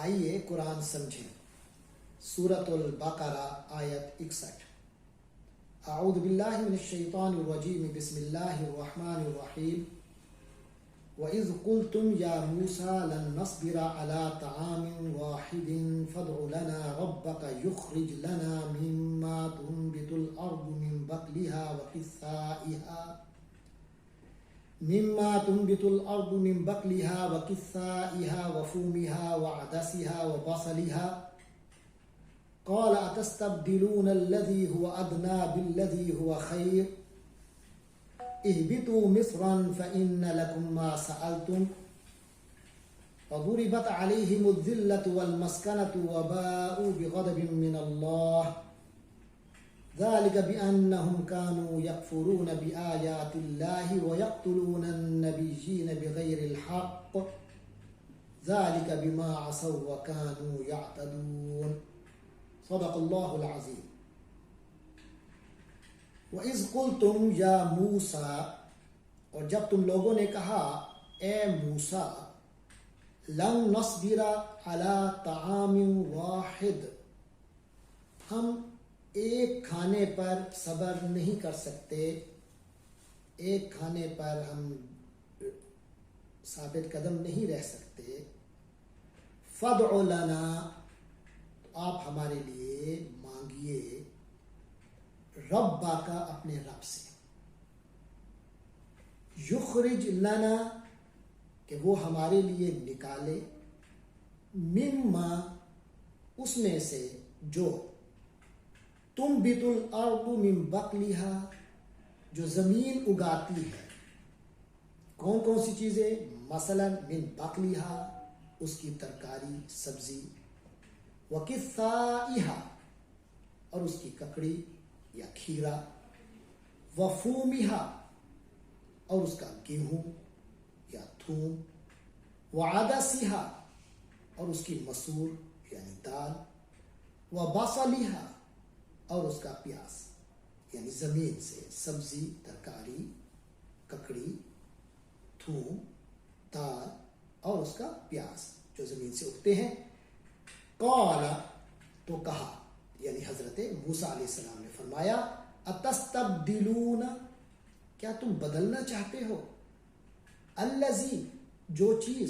آئیے قرآن سمجھیں۔ سورۃ البقرہ آیت 61۔ اعوذ باللہ من الشیطان الرجیم، بسم اللہ الرحمن الرحیم۔ وَإِذْ قُلْتُمْ يَا مُوسَىٰ لَن نَّصْبِرَ عَلَىٰ طَعَامٍ وَاحِدٍ فَادْعُ لَنَا رَبَّكَ يُخْرِجْ لَنَا مِمَّا تُنبِتُ الْأَرْضُ مِن بَقْلِهَا وَقِثَّائِهَا وَفُومِهَا وَعَدَسِهَا وَبَصَلِهَا قَالَ أَتَسْتَبْدِلُونَ الَّذِي هُوَ أَدْنَىٰ بِالَّذِي هُوَ خَيْرٌ اهْبِطُوا مِصْرًا فَإِنَّ لَكُم مَّا سَأَلْتُمْ وَضُرِبَتْ عَلَيْهِمُ الذِّلَّةُ وَالْمَسْكَنَةُ وَبَاءُوا بِغَضَبٍ مِّنَ اللَّهِ ذَلِكَ بِأَنَّهُمْ كَانُوا يَكْفُرُونَ بِآيَاتِ اللَّهِ وَيَقْتُلُونَ النَّبِيِّينَ بِغَيْرِ الْحَقِّ ذَلِكَ بِمَا عَصَوا وَكَانُوا يَعْتَدُونَ۔ صدق اللہ العظیم۔ وَإِذْ قُلْتُمْ يَا مُوسَىٰ، اور جب تم لوگوں نے کہا اے موسیٰ، لَن نَّصْبِرَ عَلَىٰ طَعَامٍ وَاحِدٍ، ہم ایک کھانے پر صبر نہیں کر سکتے، ایک کھانے پر ہم ثابت قدم نہیں رہ سکتے۔ فَادْعُ لَنَا، آپ ہمارے لیے مانگیے، ربا کا، اپنے رب سے، یخرج لنا، کہ وہ ہمارے لیے نکالے، مما، اس میں سے جو، تنبت الارض من بقلها، جو زمین اگاتی ہے، کون کون سی چیزیں؟ مثلا من بقلها، اس کی ترکاری سبزی، وکثائها، اور اس کی ککڑی یا کھیرا، وفومها، اور اس کا گیہوں یا تھوم، وعدسها، اور اس کی مسور یعنی دال، وبصلها، اور اس کا پیاز یعنی زمین سے سبزی، ترکاری، ککڑی، تھوم، دال اور اس کا پیاز جو زمین سے اگتے ہیں۔ قال، تو کہا، یعنی حضرت موسیٰ علیہ السلام نے فرمایا، اتستبدلون، کیا تم بدلنا چاہتے ہو، الذی، جو چیز،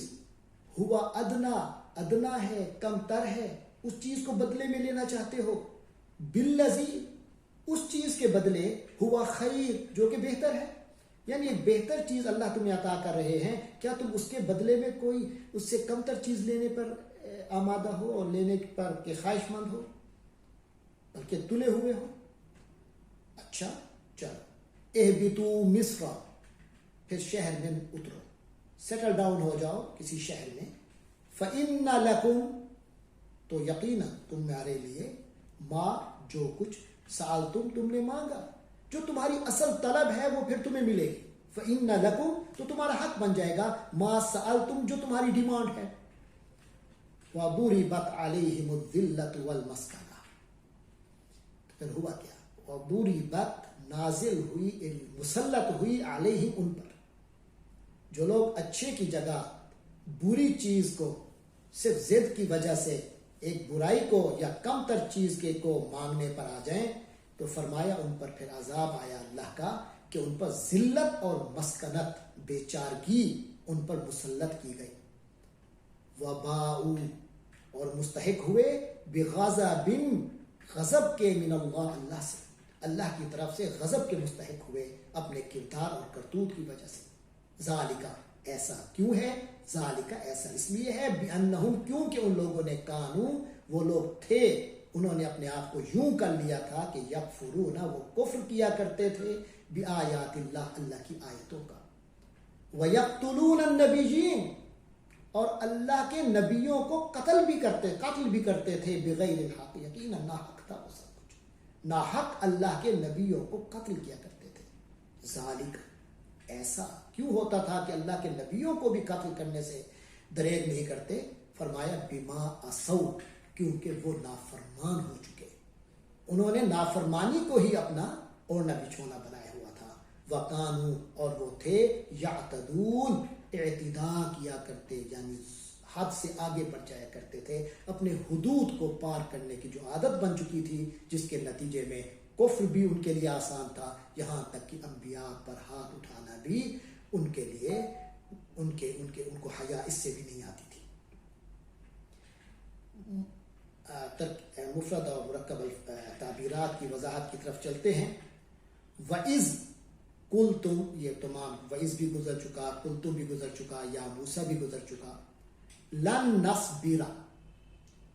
ہوا ادنا، ادنا ہے، کم تر ہے، اس چیز کو بدلے میں لینا چاہتے ہو، بالذی، اس چیز کے بدلے، ہوا خیر، جو کہ بہتر ہے، یعنی ایک بہتر چیز اللہ تمہیں عطا کر رہے ہیں، کیا تم اس کے بدلے میں کوئی اس سے کم تر چیز لینے پر آمادہ ہو اور لینے پر کہ خواہش مند ہو، بلکہ تلے ہوئے ہو؟ اچھا چلو، اہبطوا مصر، پھر شہر میں اترو، سیٹل ڈاؤن ہو جاؤ کسی شہر میں، فإن لکم، تو یقینا تمہارے لیے، ما، جو کچھ، سألتم، تم نے مانگا، جو تمہاری اصل طلب ہے وہ پھر تمہیں ملے گی، فإن لکم، تو تمہارا حق بن جائے گا، ما سألتم، جو تمہاری ڈیمانڈ ہے، وَضُرِبَتْ عَلَيْهِمُ الذِّلَّةُ وَالْمَسْكَنَةُ، پھر ہوا کیا؟ وَضُرِبَتْ، نازل ہوئی، مسلط ہوئی، علیہم، ان پر، جو لوگ اچھے کی جگہ بری چیز کو صرف ضد کی وجہ سے ایک برائی کو یا کم تر چیز کے کو مانگنے پر آ جائیں، تو فرمایا ان پر پھر عذاب آیا اللہ کا کہ ان پر ذلت اور مسکنت، بے چارگی ان پر مسلط کی گئی، وباؤ، اور مستحق ہوئے، بغضب، غضب کے، من اللہ، اللہ سے، اللہ کی طرف سے غضب کے مستحق ہوئے اپنے کردار اور کرتوت کی وجہ سے۔ ذالکہ، ایسا کیوں ہے؟ ذالکہ، ایسا اس لیے ہے، بأنہم، کیونکہ ان لوگوں نے، کانو، وہ لوگ تھے، انہوں نے اپنے آپ کو یوں کر لیا تھا کہ یکفرون، وہ کفر کیا کرتے تھے، بآیات اللہ، اللہ کی آیتوں کا، ویقتلون النبیین، اور اللہ کے نبیوں کو قتل بھی کرتے تھے، بغیر الحق، یقینا ناحق تھا وہ سب کچھ، ناحق اللہ کے نبیوں کو قتل کیا کرتے تھے۔ ذالک، ایسا کیوں ہوتا تھا کہ اللہ کے نبیوں کو بھی قتل کرنے سے دریغ نہیں کرتے؟ فرمایا بما عصوا، کیونکہ وہ نافرمان ہو چکے، انہوں نے نافرمانی کو ہی اپنا اوڑھنا بچھونا بنایا ہوا تھا، وَقَانُوا، اور وہ تھے، یعتدون، اعتداء کیا کرتے، یعنی حد سے آگے بڑھ جایا کرتے تھے، اپنے حدود کو پار کرنے کی جو عادت بن چکی تھی، جس کے نتیجے میں کفر بھی ان کے لیے آسان تھا، یہاں تک کہ انبیاء پر ہاتھ اٹھانا بھی ان کے لیے ان کو حیا اس سے بھی نہیں آتی تھی۔ مفرد اور مرکب تعبیرات کی وضاحت کی طرف چلتے ہیں۔ وَإِذْ قُلْتُمْ، یہ تمام وَإِذْ بھی گزر چکا، قُلْتُم بھی گزر چکا، یا موسیٰ بھی گزر چکا۔ لَن نَصْبِرَ،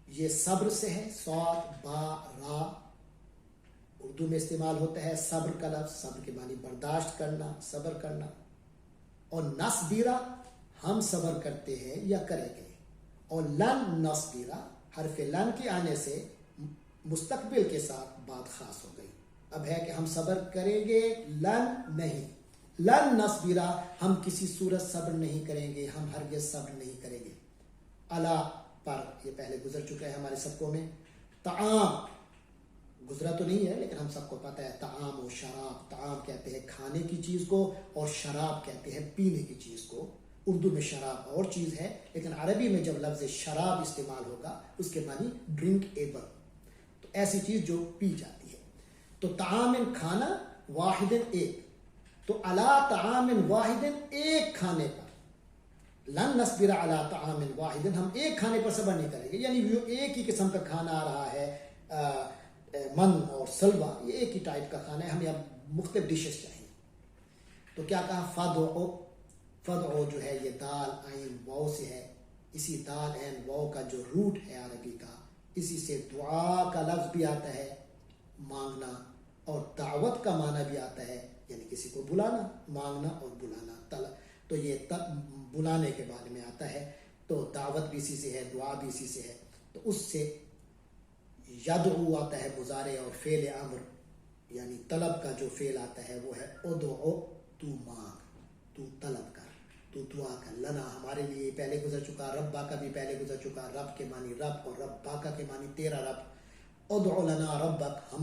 یہ صبر سے ہے، صاد با را، اردو میں استعمال ہوتا ہے صبر کا لفظ، صبر کے معنی برداشت کرنا، صبر کرنا، اور نصبرا ہم صبر کرتے ہیں یا کریں گے، اور لن نصبرا حرف لن کے آنے سے مستقبل کے ساتھ بات خاص ہو گئی، اب ہے کہ ہم صبر کریں گے، لن نہیں، لن نصبرا ہم کسی صورت صبر نہیں کریں گے، ہم ہرگز صبر نہیں کریں گے، علی پر، یہ پہلے گزر چکا ہے ہمارے سبقوں میں۔ طعام گزرا تو نہیں ہے لیکن ہم سب کو پتہ ہے، طعام و شراب، طعام کہتے ہیں کھانے کی چیز کو، اور شراب کہتے ہیں پینے کی چیز کو۔ اردو میں شراب اور چیز ہے، لیکن عربی میں جب لفظ شراب استعمال ہوگا اس کے معنی ڈرنک ایبل، تو ایسی چیز جو پی جاتی ہے۔ تو طعام کھانا، واحد ایک، تو علی طعام واحد ایک کھانے پر، لن نصبر علی طعام واحد ہم ایک کھانے پر صبر نہیں کریں گے، یعنی جو ایک ہی قسم کا کھانا آ رہا ہے، من اور سلوا، یہ ایک ہی ٹائپ کا کھانا ہے، ہمیں اب مختلف ڈشز چاہیے۔ تو کیا کہا، فدعو، فدعو جو ہے یہ دال عین واو سے ہے، اسی دال عین واو کا جو روٹ ہے عربی کا، اسی سے دعا کا لفظ بھی آتا ہے، مانگنا، اور دعوت کا معنی بھی آتا ہے، یعنی کسی کو بلانا، مانگنا اور بلانا، طلب، تو یہ بلانے کے بارے میں آتا ہے، تو دعوت بھی اسی سے ہے، دعا بھی اسی سے ہے، تو اس سے یدعو آتا ہے مضارع، اور فعل امر یعنی طلب کا جو فعل آتا ہے وہ ہے ادعو، تو مانگ، تو طلب کر، تو دعا کر، لنا ہمارے لیے پہلے گزر چکا، ربا کا بھی پہلے گزر چکا، رب کے معنی رب، اور رب باکا کے معنی تیرا رب، ادعو لنا ربک،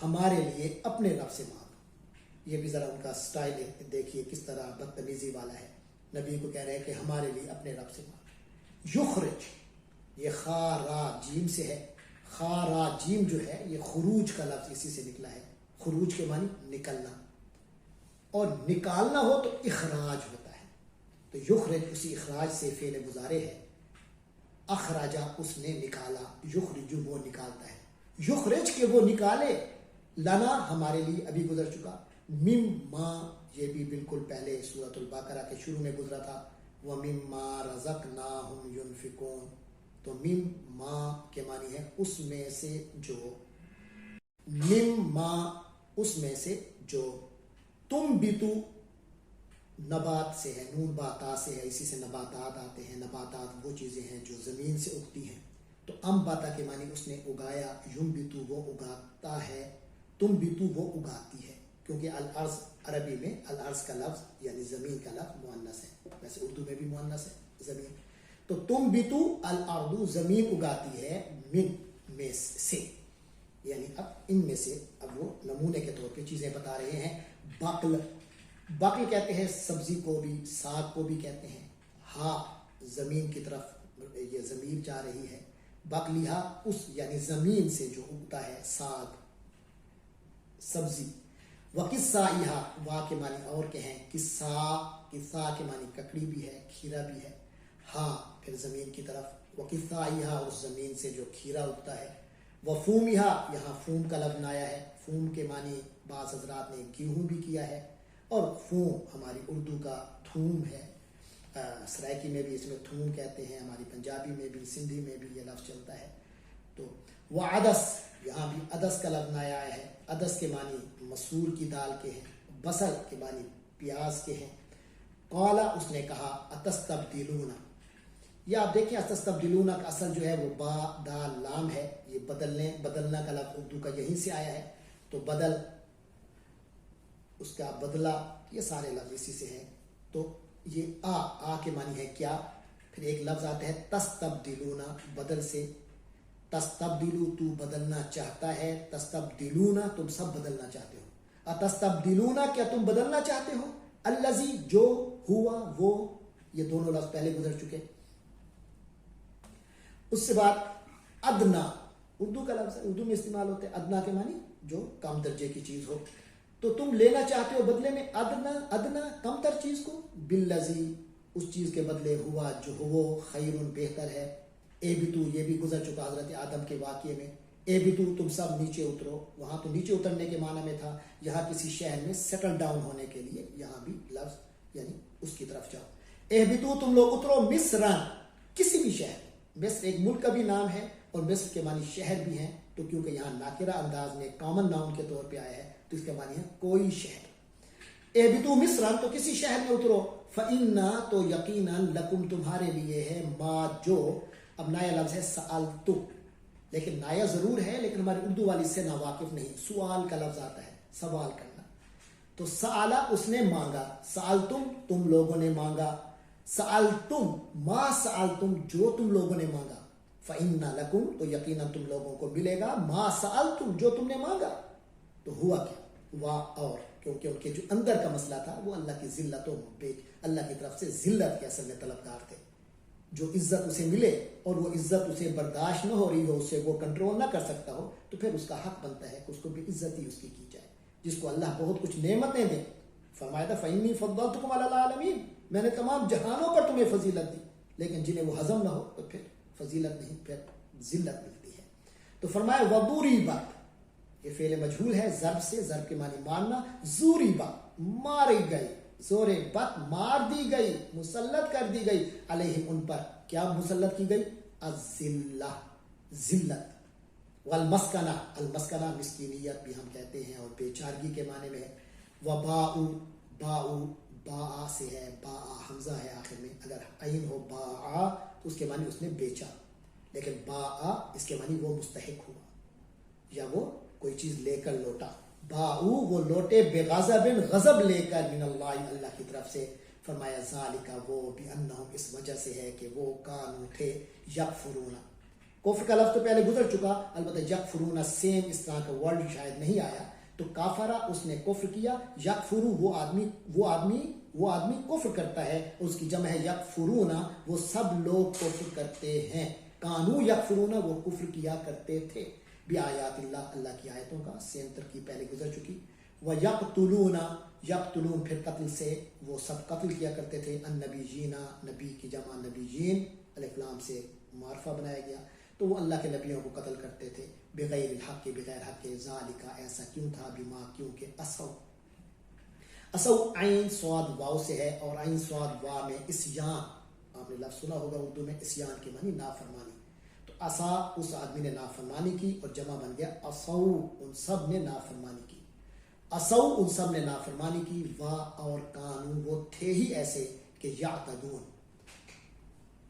ہمارے لیے اپنے رب سے مانگ۔ یہ بھی ذرا ان کا سٹائل دیکھیے کس طرح بدتمیزی والا ہے، نبی کو کہہ رہے ہیں کہ ہمارے لیے اپنے رب سے مانگ۔ یخرج، یہ خا را جیم سے ہے، خا را جیم جو ہے یہ خروج کا لفظ اسی سے نکلا ہے، خروج کے معنی نکلنا، اور نکالنا ہو تو اخراج ہوتا ہے، تو یخرج اسی اخراج سے فعل مضارع ہے، اخراجہ اس نے نکالا، یخرج وہ نکالتا ہے، یخرج کے وہ نکالے، لنا ہمارے لیے ابھی گزر چکا، مما یہ بھی بالکل پہلے سورۃ البقرہ کے شروع میں گزرا تھا، وَمِمَّا رَزَقْنَاهُمْ يُنْفِقُونَ، تو مما کے معنی ہے اس میں سے جو، مما اس میں سے جو، تم بتو نبات سے ہے، نون باتا سے ہے، اسی سے نباتات آتے ہیں، نباتات وہ چیزیں ہیں جو زمین سے اگتی ہیں، تو باتا کے معنی اس نے اگایا، یم بتو وہ اگاتا ہے، تم بتو وہ اگاتی ہے، کیونکہ الارض عربی میں الارض کا لفظ یعنی زمین کا لفظ مؤنث ہے، ویسے اردو میں بھی مؤنث ہے زمین، تو تم بتو الارض زمین اگاتی ہے، من میں سے، یعنی اب ان میں سے، اب وہ نمونے کے طور پہ چیزیں بتا رہے ہیں۔ بقل، بقل کہتے ہیں سبزی کو بھی، ساگ کو بھی کہتے ہیں، ہا زمین کی طرف یہ ضمیر جا رہی ہے، بقلیہا اس یعنی زمین سے جو اگتا ہے ساگ سبزی، وقصائہا وا کے معنی اور کے ہیں، قصا کے معنی ککڑی بھی ہے، کھیرا بھی ہے، ہاں پھر زمین کی طرف، وقصائہا اس زمین سے جو کھیرا اگتا ہے، وفومہا یہاں فوم کا لفظ آیا ہے، فوم کے معنی بعض حضرات نے گیہوں بھی کیا ہے، اور فوم ہماری اردو کا تھوم ہے، سرائکی میں بھی اس میں تھوم کہتے ہیں، ہماری پنجابی میں بھی، سندھی میں بھی یہ لفظ چلتا ہے۔ تو وہ عدس، یہاں بھی عدس کا لفظ آیا ہے، عدس کے معنی مسور کی دال کے ہیں، بصل کے معنی پیاز کے ہیں، قالا اس نے کہا، اتستبدلون، یا آپ دیکھیں اتستبدلون کا اصل جو ہے وہ با دال لام ہے، یہ بدلنا کا لفظ اردو کا یہیں سے آیا ہے، تو بدل، اس کا بدلہ، یہ سارے لفظ اسی سے ہیں، تو یہ آ کے معنی ہے کیا، پھر ایک لفظ آتا ہے تستبدلون، بدل سے، تستبدلو تو بدلنا چاہتا ہے، تستبدلون تم سب بدلنا چاہتے ہو، اتستبدلون کیا تم بدلنا چاہتے ہو، الذی جو، ہوا وہ، یہ دونوں لفظ پہلے گزر چکے، اس سے بعد ادنا، اردو کا لفظ ہے، اردو میں استعمال ہوتے ہیں ادنا کے معنی جو کم درجے کی چیز ہو، تو تم لینا چاہتے ہو بدلے میں ادنا، ادنا کم تر چیز کو، بالذی اس چیز کے بدلے ہوا جو ہو خیر بہتر ہے، اے بھی تو یہ بھی گزر چکا حضرت آدم کے واقعے میں، اے بھی تو تم سب نیچے اترو، وہاں تو نیچے اترنے کے معنی میں تھا، یہاں کسی شہر میں سیٹل ڈاؤن ہونے کے لیے یہاں بھی لفظ یعنی اس کی طرف جاؤ، اے بھی تو تم لوگ اترو مصرن، کسی بھی شہر، مصر ایک ملک کا بھی نام ہے اور مصر کے معنی شہر بھی ہیں، تو کیونکہ یہاں ناکرہ انداز میں کامن ناؤن کے طور پہ آیا ہے تو اس کے معنی ہے کوئی شہر، اے بھی تو مصرن تو کسی شہر میں اترو، فَإِنَّا تو یقیناً لکم تمہارے لیے ہے ما جو، اب نایا لفظ ہے سألتو، لیکن نایا ضرور ہے لیکن ہماری اردو والی سے نا واقف نہیں، سوال کا لفظ آتا ہے سوال کرنا، تو سآلا اس نے مانگا، سألتم تم لوگوں نے مانگا، سألتم ما سألتم جو تم لوگوں نے مانگا، فَإِنَّ لَكُمْ تو یقیناً تم لوگوں کو ملے گا، ما سألتم جو تم نے مانگا، تو ہوا کیا، ہوا اور کیونکہ ان کے جو اندر کا مسئلہ تھا وہ اللہ کی ذلت و اللہ کی طرف سے ذلت کے اصل میں طلبگار تھے، جو عزت اسے ملے اور وہ عزت اسے برداشت نہ ہو رہی ہو، اسے وہ کنٹرول نہ کر سکتا ہو، تو پھر اس کا حق بنتا ہے کہ اس کو بھی عزت ہی اس کی جائے، جس کو اللہ بہت کچھ نعمتیں دیں، فرمایا تھا فَإِنِّي فَضَّلْتُكُمْ عَلَى الْعَالَمِينَ، میں نے تمام جہانوں پر تمہیں فضیلت دی، لیکن جنہیں وہ ہضم نہ ہو تو پھر فضیلت نہیں، پھر ذلت ملتی ہے، تو فرمایا وَضُرِبَتْ، یہ فعل مجہول ہے ضرب سے، ضرب کے معنی مارنا، ضُرِبَتْ ماری گئی، زور بت مار دی گئی، مسلط کر دی گئی، علیہم ان پر، کیا مسلط کی گئی، الذلہ ذلت، والمسکنہ المسکنہ مسکینیت بھی ہم کہتے ہیں اور بے چارگی کے معنی میں ہے، وباؤ باؤ باآ سے ہے، باآ حمزہ ہے آخر میں، اگر عین ہو باآ تو اس کے معنی اس نے بیچا، لیکن باآ اس کے معنی وہ مستحق ہوا یا وہ کوئی چیز لے کر لوٹا، باؤ وہ لوٹے بغضب غضب لے کر من اللہ اللہ کی طرف سے، فرمایا ذالک وہ بانہم اس وجہ سے ہے کہ وہ کانوا تھے یکفرون، کفر کا لفظ تو پہلے گزر چکا، البتہ یکفرون سیم اس طرح کا ورڈ شاید نہیں آیا، تو کافرہ اس نے کفر کیا، یکفرو وہ آدمی کفر کرتا ہے، اس کی جمع ہے یکفرون وہ سب لوگ کفر کرتے ہیں، کانوا یکفرون وہ کفر کیا کرتے تھے، بآیات اللہ اللہ کی آیتوں کا، سیم ترکیب پہلے گزر چکی، وَيَقْتُلُونَ یقتلون پھر قتل سے، وہ سب قتل کیا کرتے تھے، النبیین نبی کی جمع نبیین، الف لام سے معرفہ بنایا گیا، تو وہ اللہ کے نبیوں کو قتل کرتے تھے، بغیر الحق بغیر حق، ذالک ایسا کیوں تھا، بما کیونکہ اسو عین صاد واو سے ہے، اور عین صاد وا میں اسیان، آپ نے لفظ سنا ہوگا اردو میں اسیان کے معنی نافرمانی، تو اسا اس آدمی نے نافرمانی کی اور جمع بن گیا اسو ان سب نے نافرمانی کی، اسو ان سب نے نافرمانی کی، وا اور کانون وہ تھے ہی ایسے کہ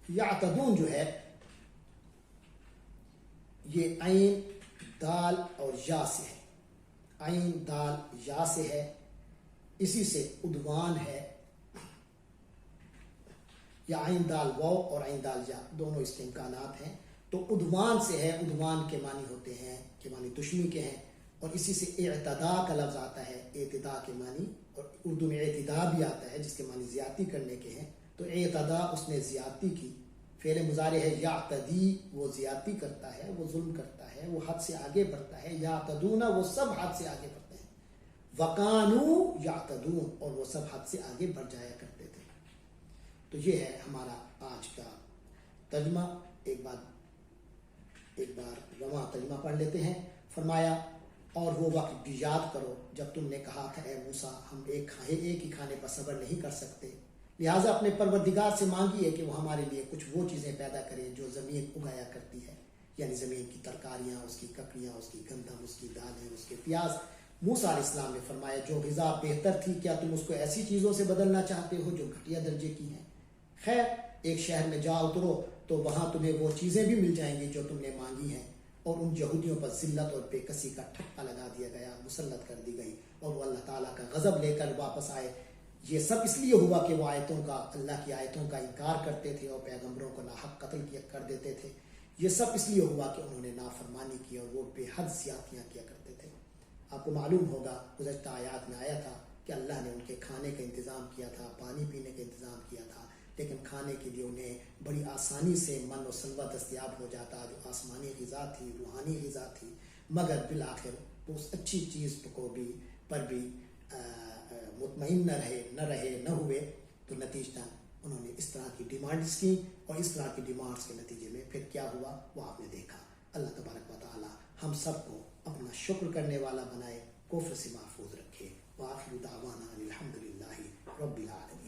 یعتدون جو ہے یہ عین دال اور یا سے ہے، عین دال یا سے ہے، اسی سے عدوان ہے، یا عین دال واو اور عین دال یا دونوں اس کے امکانات ہیں، تو عدوان سے ہے، عدوان کے معنی ہوتے ہیں کہ معنی دشمنی کے ہیں، اور اسی سے اعتداء کا لفظ آتا ہے، اعتداء کے معنی، اور اردو میں اعتداء بھی آتا ہے جس کے معنی زیادتی کرنے کے ہیں، تو اعتداء اس نے زیادتی کی، فعل مضارع ہے یعتدی وہ زیادتی کرتا ہے، وہ ظلم کرتا ہے، وہ حد سے آگے بڑھتا ہے، یعتدون وہ سب حد سے آگے بڑھتے ہیں، وَقَانُوا یعتدون اور وہ سب حد سے آگے بڑھ جایا کرتے تھے، تو یہ ہے ہمارا آج کا ترجمہ، ایک بار رواں ترجمہ پڑھ لیتے ہیں، فرمایا اور وہ وقت بھی یاد کرو جب تم نے کہا تھا اے موسیٰ ہم ایک ہی کھانے پر صبر نہیں کر سکتے، لہٰذا اپنے پروردگار سے مانگیے کہ وہ ہمارے لیے کچھ وہ چیزیں پیدا کرے جو زمین اگایا کرتی ہے، یعنی زمین کی ترکاریاں، اس کی ککڑیاں، اس کی گندم، اس کی دالیں، اس کے پیاز۔ موسیٰ علیہ السلام نے فرمایا جو غذا بہتر تھی کیا تم اس کو ایسی چیزوں سے بدلنا چاہتے ہو جو گھٹیا درجے کی ہیں؟ خیر ایک شہر میں جا اترو تو وہاں تمہیں وہ چیزیں بھی مل جائیں گی جو تم نے مانگی ہیں، اور ان یہودیوں پر ذلت اور بے کسی کا ٹھپا لگا دیا گیا، مسلط کر دی گئی، اور وہ اللہ تعالیٰ کا غضب لے کر واپس آئے۔ یہ سب اس لیے ہوا کہ وہ اللہ کی آیتوں کا انکار کرتے تھے اور پیغمبروں کو ناحق قتل کر دیتے تھے، یہ سب اس لیے ہوا کہ انہوں نے نافرمانی کی اور وہ بے حد زیادتیاں کیا کرتے تھے۔ آپ کو معلوم ہوگا گزشتہ آیات میں آیا تھا کہ اللہ نے ان کے کھانے کا انتظام کیا تھا، پانی پینے کا انتظام کیا تھا، لیکن کھانے کے لیے انہیں بڑی آسانی سے من و سلوہ دستیاب ہو جاتا جو آسمانی غذا تھی، روحانی غذا تھی، مگر بالآخر اس اچھی چیز کو بھی پر بھی مطمئن نہ ہوئے، تو نتیجتاً انہوں نے اس طرح کی ڈیمانڈس کی، اور اس طرح کی ڈیمانڈس کے نتیجے میں پھر کیا ہوا وہ آپ نے دیکھا۔ اللہ تبارک و تعالی ہم سب کو اپنا شکر کرنے والا بنائے، کفر سے محفوظ رکھے۔ وآخر دعوانا الحمدللہ رب العالمین۔